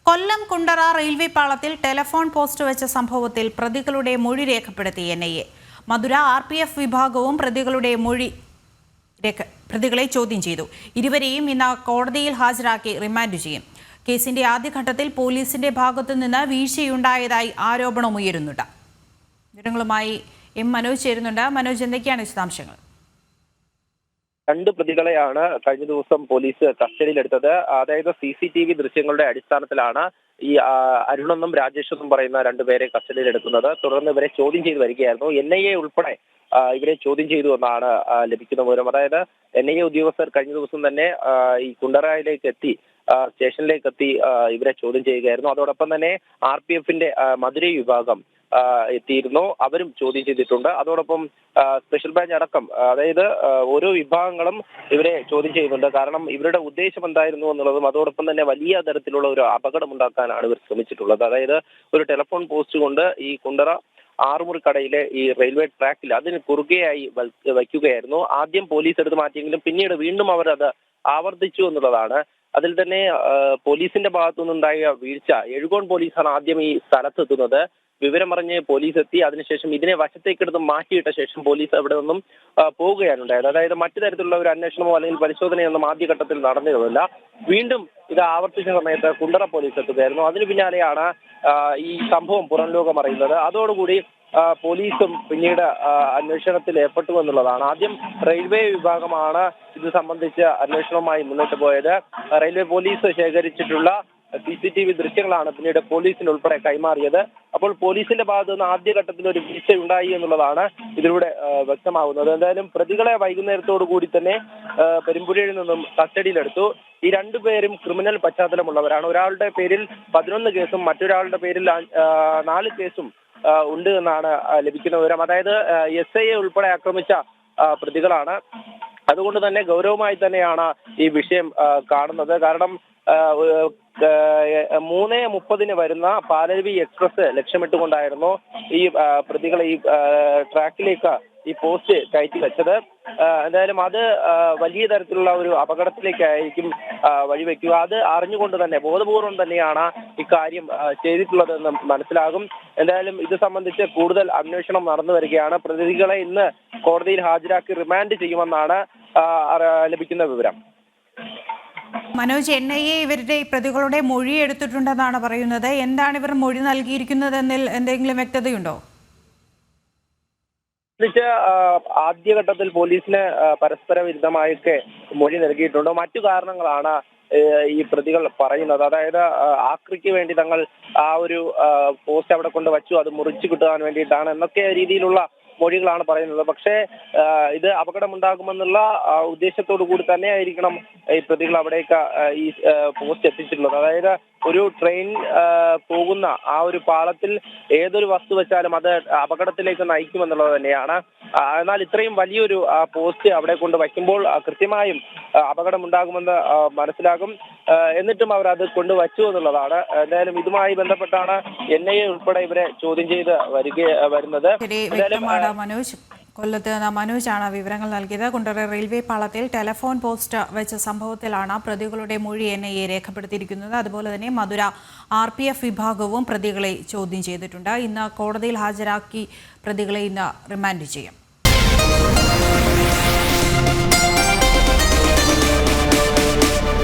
Kollam Kundara railway പാളത്തിൽ telephone post വെച്ച സംഭവത്തിൽ പ്രതികളുടെ മൊഴി രേഖപ്പെടുത്തി NIA. മധുര RPF വിഭാഗവും പ്രതികളെ ചോദ്യം ചെയ്തു. ഇരുവരെയും ഇന്ന് കോടതിയിൽ ഹാജരാക്കി റിമാൻഡ് ചെയ്യും. കേസിന്റെ ആദ്യഘട്ടത്തിൽ പോലീസിന്റെ ഭാഗത്തുനിന്ന് വീഴ്ചയുണ്ടായതായി ആരോപണമുയരുന്നുണ്ട്. വിവരങ്ങളുമായി മനോജ് ചേരുന്നുണ്ട്. മനോജ്, എന്തൊക്കെയാണ് വിശദാംശങ്ങൾ? രണ്ട് പ്രതികളെയാണ് കഴിഞ്ഞ ദിവസം പോലീസ് കസ്റ്റഡിയിലെടുത്തത്. അതായത് CCTV ദൃശ്യങ്ങളുടെ അടിസ്ഥാനത്തിലാണ് ഈ അരുണെന്നും രാജേഷെന്നും പറയുന്ന രണ്ടുപേരെ കസ്റ്റഡിയിലെടുക്കുന്നത്. തുടർന്ന് ഇവരെ ചോദ്യം ചെയ്ത് വരികയായിരുന്നു. NIA ഉൾപ്പെടെ ഇവരെ ചോദ്യം ചെയ്തു എന്നാണ് ലഭിക്കുന്ന വിവരം. അതായത് NIA ഉദ്യോഗസ്ഥർ കഴിഞ്ഞ ദിവസം തന്നെ ഈ കുണ്ടറയിലേക്ക് എത്തി സ്റ്റേഷനിലേക്ക് എത്തി ഇവരെ ചോദ്യം ചെയ്യുകയായിരുന്നു. അതോടൊപ്പം തന്നെ RPFന്റെ മധുര വിഭാഗം എത്തിയിരുന്നു, അവരും ചോദ്യം ചെയ്തിട്ടുണ്ട്. അതോടൊപ്പം സ്പെഷ്യൽ ബ്രാഞ്ച് അടക്കം, അതായത് ഓരോ വിഭാഗങ്ങളും ഇവരെ ചോദ്യം ചെയ്യുന്നുണ്ട്. കാരണം ഇവരുടെ ഉദ്ദേശം എന്തായിരുന്നു എന്നുള്ളതും അതോടൊപ്പം തന്നെ വലിയ തരത്തിലുള്ള ഒരു അപകടം ഉണ്ടാക്കാനാണ് ഇവർ ശ്രമിച്ചിട്ടുള്ളത്. അതായത് ഒരു ടെലിഫോൺ പോസ്റ്റ് കൊണ്ട് ഈ കുണ്ടറ ആറുമുറിക്കടയിലെ ഈ റെയിൽവേ ട്രാക്കിൽ അതിന് കുറുകെയായി വയ്ക്കുകയായിരുന്നു. ആദ്യം പോലീസ് എടുത്ത് മാറ്റിയെങ്കിലും പിന്നീട് വീണ്ടും അവർ അത് ആവർത്തിച്ചു എന്നുള്ളതാണ്. അതിൽ തന്നെ പോലീസിന്റെ ഭാഗത്തു നിന്നുണ്ടായ വീഴ്ച. എഴുകോൺ പോലീസാണ് ആദ്യം ഈ സ്ഥലത്തെത്തുന്നത്. വിവരമറിഞ്ഞ് പോലീസ് എത്തി. അതിനുശേഷം ഇതിനെ വശത്തേക്കെടുത്ത് മാറ്റിയിട്ട ശേഷം പോലീസ് അവിടെ നിന്നും പോവുകയാണ് ഉണ്ടായത്. അതായത് മറ്റു തരത്തിലുള്ള ഒരു അന്വേഷണമോ അല്ലെങ്കിൽ പരിശോധനയൊന്നും ആദ്യഘട്ടത്തിൽ നടന്നിരുന്നില്ല. വീണ്ടും ഇത് ആവർത്തിച്ച സമയത്ത് കുണ്ടറ പോലീസ് എത്തുകയായിരുന്നു. അതിനു പിന്നാലെയാണ് ഈ സംഭവം പുറം ലോകം അറിയുന്നത്. അതോടുകൂടി പോലീസും പിന്നീട് അന്വേഷണത്തിൽ ഏർപ്പെട്ടു എന്നുള്ളതാണ്. ആദ്യം റെയിൽവേ വിഭാഗമാണ് ഇത് സംബന്ധിച്ച് അന്വേഷണവുമായി മുന്നോട്ട് പോയത്. റെയിൽവേ പോലീസ് ശേഖരിച്ചിട്ടുള്ള CCTV ദൃശ്യങ്ങളാണ് പിന്നീട് പോലീസിന് ഉൾപ്പെടെ കൈമാറിയത്. അപ്പോൾ പോലീസിന്റെ ഭാഗത്ത് നിന്ന് ആദ്യഘട്ടത്തിൽ ഒരു വീഴ്ച ഉണ്ടായി എന്നുള്ളതാണ് ഇതിലൂടെ വ്യക്തമാകുന്നത്. എന്തായാലും പ്രതികളെ വൈകുന്നേരത്തോടു കൂടി തന്നെ പെരുമ്പുഴയിൽ നിന്നും കസ്റ്റഡിയിലെടുത്തു. ഈ രണ്ടുപേരും ക്രിമിനൽ പശ്ചാത്തലമുള്ളവരാണ്. ഒരാളുടെ പേരിൽ 11 കേസും മറ്റൊരാളുടെ പേരിൽ 4 കേസും ഉണ്ട് എന്നാണ് ലഭിക്കുന്ന വിവരം. അതായത് SIA ഉൾപ്പെടെ ആക്രമിച്ച പ്രതികളാണ്. അതുകൊണ്ട് തന്നെ ഗൗരവമായി തന്നെയാണ് ഈ വിഷയം കാണുന്നത്. കാരണം 3:30 വരുന്ന പാലരുവി എക്സ്പ്രസ് ലക്ഷ്യമിട്ടുകൊണ്ടായിരുന്നു ഈ പ്രതികൾ ഈ ട്രാക്കിലേക്ക് ഈ പോസ്റ്റ് കയറ്റി വെച്ചത്. എന്തായാലും അത് വലിയ തരത്തിലുള്ള ഒരു അപകടത്തിലേക്കായിരിക്കും വഴിവെക്കുക. അത് അറിഞ്ഞുകൊണ്ട് തന്നെ ബോധപൂർവം തന്നെയാണ് ഇക്കാര്യം ചെയ്തിട്ടുള്ളതെന്ന് മനസ്സിലാകും. എന്തായാലും ഇത് സംബന്ധിച്ച് കൂടുതൽ അന്വേഷണം നടന്നു വരികയാണ്. പ്രതികളെ ഇന്ന് കോടതിയിൽ ഹാജരാക്കി റിമാൻഡ് ചെയ്യുമെന്നാണ് ലഭിക്കുന്ന വിവരം. മനോജ്, NIA ഇവരുടെ പ്രതികളുടെ മൊഴി എടുത്തിട്ടുണ്ടെന്നാണ് പറയുന്നത്. എന്താണ് ഇവർ മൊഴി നൽകിയിരിക്കുന്നതെന്നിൽ എന്തെങ്കിലും വ്യക്തതയുണ്ടോ? ആദ്യഘട്ടത്തിൽ പോലീസിന് പരസ്പര വിരുദ്ധമായൊക്കെ മൊഴി നൽകിയിട്ടുണ്ട്. മറ്റു കാരണങ്ങളാണ് ഈ പ്രതികൾ പറയുന്നത്. അതായത് ആക്രിക്ക് വേണ്ടി തങ്ങൾ ആ ഒരു പോസ്റ്റ് അവിടെ കൊണ്ട് വച്ചു, അത് മുറിച്ചു കിട്ടാൻ വേണ്ടിയിട്ടാണ് എന്നൊക്കെ രീതിയിലുള്ള മൊഴികളാണ് പറയുന്നത്. പക്ഷേ ഇത് അപകടമുണ്ടാകുമെന്നുള്ള ഉദ്ദേശത്തോടു കൂടി തന്നെ ആയിരിക്കണം ഈ പ്രതികൾ അവിടേക്ക് ഈ പോസ്റ്റ് എത്തിച്ചിട്ടുള്ളത്. അതായത് ഒരു ട്രെയിൻ പോകുന്ന ആ ഒരു പാളത്തിൽ ഏതൊരു വസ്തു വെച്ചാലും അത് അപകടത്തിലേക്ക് നയിക്കുമെന്നുള്ളത് തന്നെയാണ്. എന്നാൽ ഇത്രയും വലിയൊരു പോസ്റ്റ് അവിടെ കൊണ്ട് വയ്ക്കുമ്പോൾ കൃത്യമായും അപകടമുണ്ടാകുമെന്ന് മനസ്സിലാകും. എന്നിട്ടും അവർ അത് കൊണ്ടുവച്ചു എന്നുള്ളതാണ്. എന്തായാലും ഇതുമായി ബന്ധപ്പെട്ടാണ് NIA ഉൾപ്പെടെ ഇവരെ ചോദ്യം ചെയ്ത് വരുന്നത്. മനോജ്, കൊല്ലത്ത് നിന്ന് മനോജാണ് വിവരങ്ങൾ നൽകിയത്. കുണ്ടറ റെയിൽവേ പാളത്തിൽ ടെലിഫോൺ പോസ്റ്റ് വെച്ച സംഭവത്തിലാണ് പ്രതികളുടെ മൊഴി NIA രേഖപ്പെടുത്തിയിരിക്കുന്നത്. അതുപോലെ തന്നെ മധുര RPF വിഭാഗവും പ്രതികളെ ചോദ്യം ചെയ്തിട്ടുണ്ട്. ഇന്ന് കോടതിയിൽ ഹാജരാക്കി പ്രതികളെ ഇന്ന് റിമാൻഡ് ചെയ്യും.